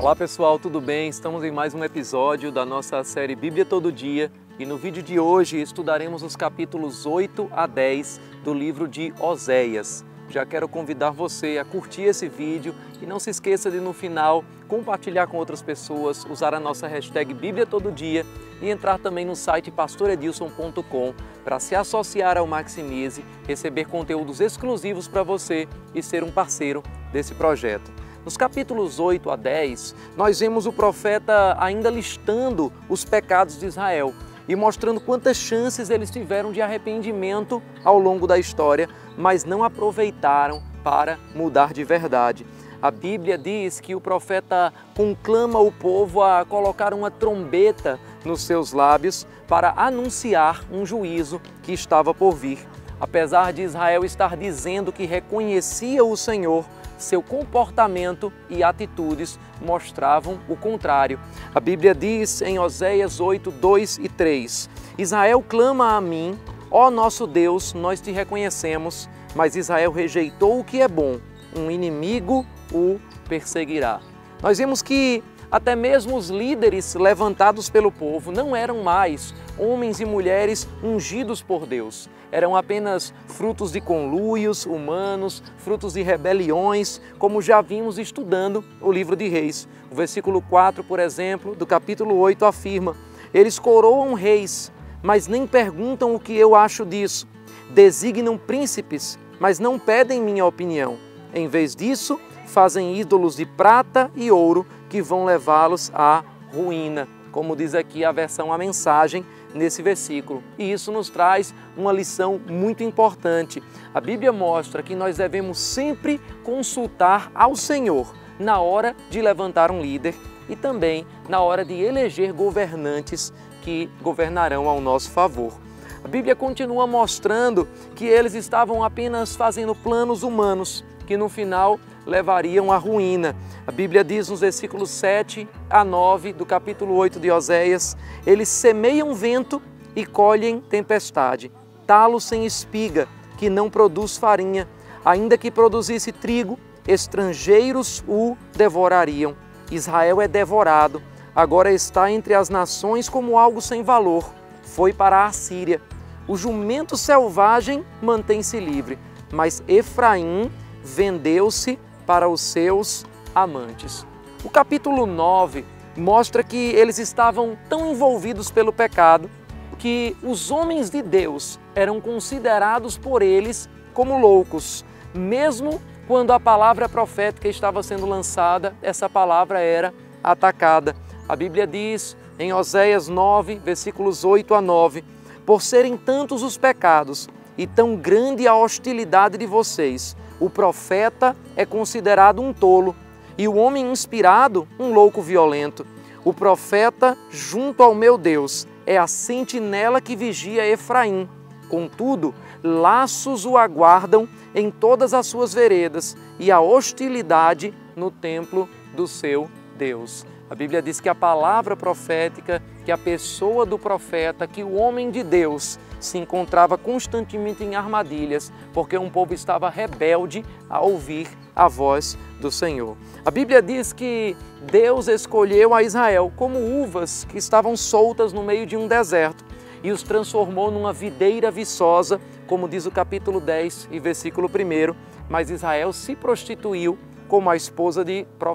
Olá pessoal, tudo bem? Estamos em mais um episódio da nossa série Bíblia Todo Dia e no vídeo de hoje estudaremos os capítulos 8 a 10 do livro de Oséias. Já quero convidar você a curtir esse vídeo e não se esqueça de no final compartilhar com outras pessoas, usar a nossa hashtag Bíblia Todo Dia e entrar também no site pastoredilson.com para se associar ao Maximize, receber conteúdos exclusivos para você e ser um parceiro desse projeto. Nos capítulos 8 a 10, nós vemos o profeta ainda listando os pecados de Israel e mostrando quantas chances eles tiveram de arrependimento ao longo da história, mas não aproveitaram para mudar de verdade. A Bíblia diz que o profeta conclama o povo a colocar uma trombeta nos seus lábios para anunciar um juízo que estava por vir. Apesar de Israel estar dizendo que reconhecia o Senhor, seu comportamento e atitudes mostravam o contrário. A Bíblia diz em Oséias 8, 2 e 3, Israel clama a mim, ó nosso Deus, nós te reconhecemos, mas Israel rejeitou o que é bom, um inimigo o perseguirá. Nós vemos que até mesmo os líderes levantados pelo povo não eram mais homens e mulheres ungidos por Deus. Eram apenas frutos de conluios humanos, frutos de rebeliões, como já vimos estudando o livro de Reis. O versículo 4, por exemplo, do capítulo 8 afirma: eles coroam reis, mas nem perguntam o que eu acho disso. Designam príncipes, mas não pedem minha opinião. Em vez disso, fazem ídolos de prata e ouro que vão levá-los à ruína, como diz aqui a versão A Mensagem nesse versículo. E isso nos traz uma lição muito importante. A Bíblia mostra que nós devemos sempre consultar ao Senhor na hora de levantar um líder e também na hora de eleger governantes que governarão ao nosso favor. A Bíblia continua mostrando que eles estavam apenas fazendo planos humanos, que no final levariam à ruína. A Bíblia diz nos versículos 7 a 9 do capítulo 8 de Oséias, eles semeiam vento e colhem tempestade, talo sem espiga, que não produz farinha, ainda que produzisse trigo, estrangeiros o devorariam. Israel é devorado, agora está entre as nações como algo sem valor, foi para a Assíria. O jumento selvagem mantém-se livre, mas Efraim vendeu-se para os seus amantes. O capítulo 9 mostra que eles estavam tão envolvidos pelo pecado que os homens de Deus eram considerados por eles como loucos. Mesmo quando a palavra profética estava sendo lançada, essa palavra era atacada. A Bíblia diz em Oséias 9, versículos 8 a 9, por serem tantos os pecados e tão grande a hostilidade de vocês, o profeta é considerado um tolo e o homem inspirado um louco violento. O profeta, junto ao meu Deus, é a sentinela que vigia Efraim. Contudo, laços o aguardam em todas as suas veredas e a hostilidade no templo do seu Deus. A Bíblia diz que a palavra profética, que a pessoa do profeta, que o homem de Deus se encontrava constantemente em armadilhas, porque um povo estava rebelde a ouvir a voz do Senhor. A Bíblia diz que Deus escolheu a Israel como uvas que estavam soltas no meio de um deserto e os transformou numa videira viçosa, como diz o capítulo 10 e versículo 1, mas Israel se prostituiu como a esposa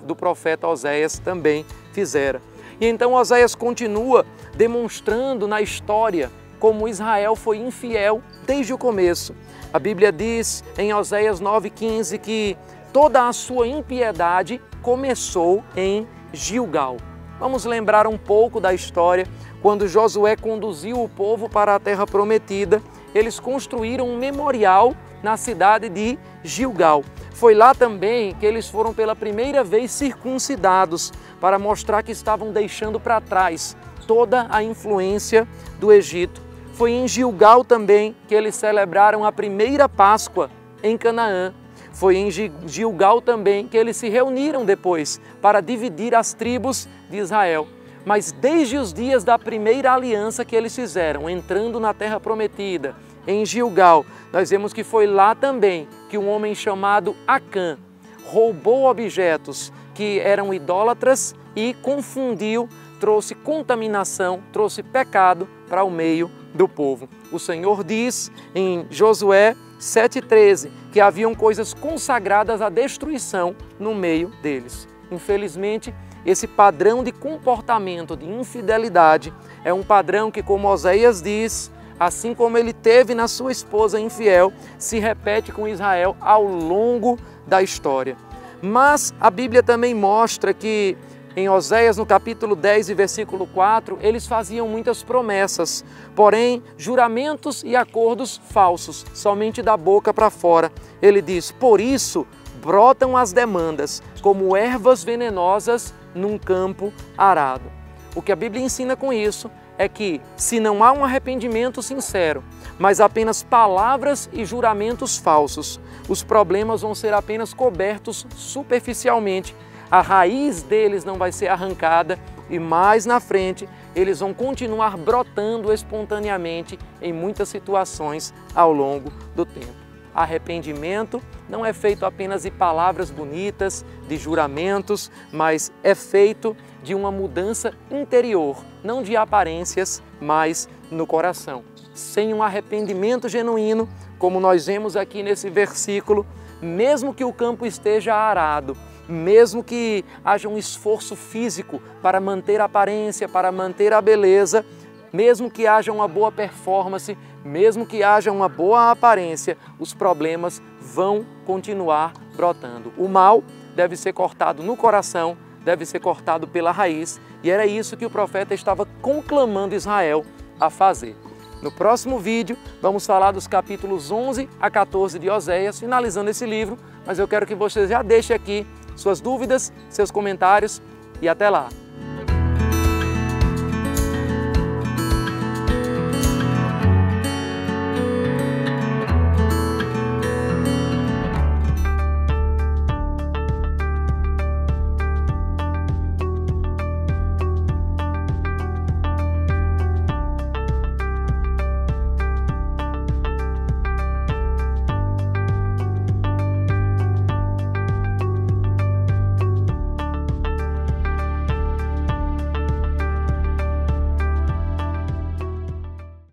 do profeta Oséias também fizera. E então Oséias continua demonstrando na história como Israel foi infiel desde o começo. A Bíblia diz em Oséias 9,15 que toda a sua impiedade começou em Gilgal. Vamos lembrar um pouco da história. Quando Josué conduziu o povo para a terra prometida, eles construíram um memorial na cidade de Gilgal. Foi lá também que eles foram pela primeira vez circuncidados para mostrar que estavam deixando para trás toda a influência do Egito. Foi em Gilgal também que eles celebraram a primeira Páscoa em Canaã. Foi em Gilgal também que eles se reuniram depois para dividir as tribos de Israel. Mas desde os dias da primeira aliança que eles fizeram, entrando na terra prometida, em Gilgal, nós vemos que foi lá também que um homem chamado Acã roubou objetos que eram idólatras e confundiu, trouxe contaminação, trouxe pecado para o meio do povo. O Senhor diz em Josué 7,13 que haviam coisas consagradas à destruição no meio deles. Infelizmente, esse padrão de comportamento de infidelidade é um padrão que, como Oséias diz, assim como ele teve na sua esposa infiel, se repete com Israel ao longo da história. Mas a Bíblia também mostra que em Oséias, no capítulo 10 e versículo 4, eles faziam muitas promessas, porém juramentos e acordos falsos, somente da boca para fora. Ele diz: por isso brotam as demandas, como ervas venenosas num campo arado. O que a Bíblia ensina com isso é que, se não há um arrependimento sincero, mas apenas palavras e juramentos falsos, os problemas vão ser apenas cobertos superficialmente. A raiz deles não vai ser arrancada e mais na frente eles vão continuar brotando espontaneamente em muitas situações ao longo do tempo. Arrependimento não é feito apenas de palavras bonitas, de juramentos, mas é feito de uma mudança interior, não de aparências, mas no coração. Sem um arrependimento genuíno, como nós vemos aqui nesse versículo, mesmo que o campo esteja arado, mesmo que haja um esforço físico para manter a aparência, para manter a beleza, mesmo que haja uma boa performance, mesmo que haja uma boa aparência, os problemas vão continuar brotando. O mal deve ser cortado no coração, deve ser cortado pela raiz, e era isso que o profeta estava conclamando Israel a fazer. No próximo vídeo, vamos falar dos capítulos 11 a 14 de Oséias, finalizando esse livro, mas eu quero que você já deixe aqui suas dúvidas, seus comentários e até lá!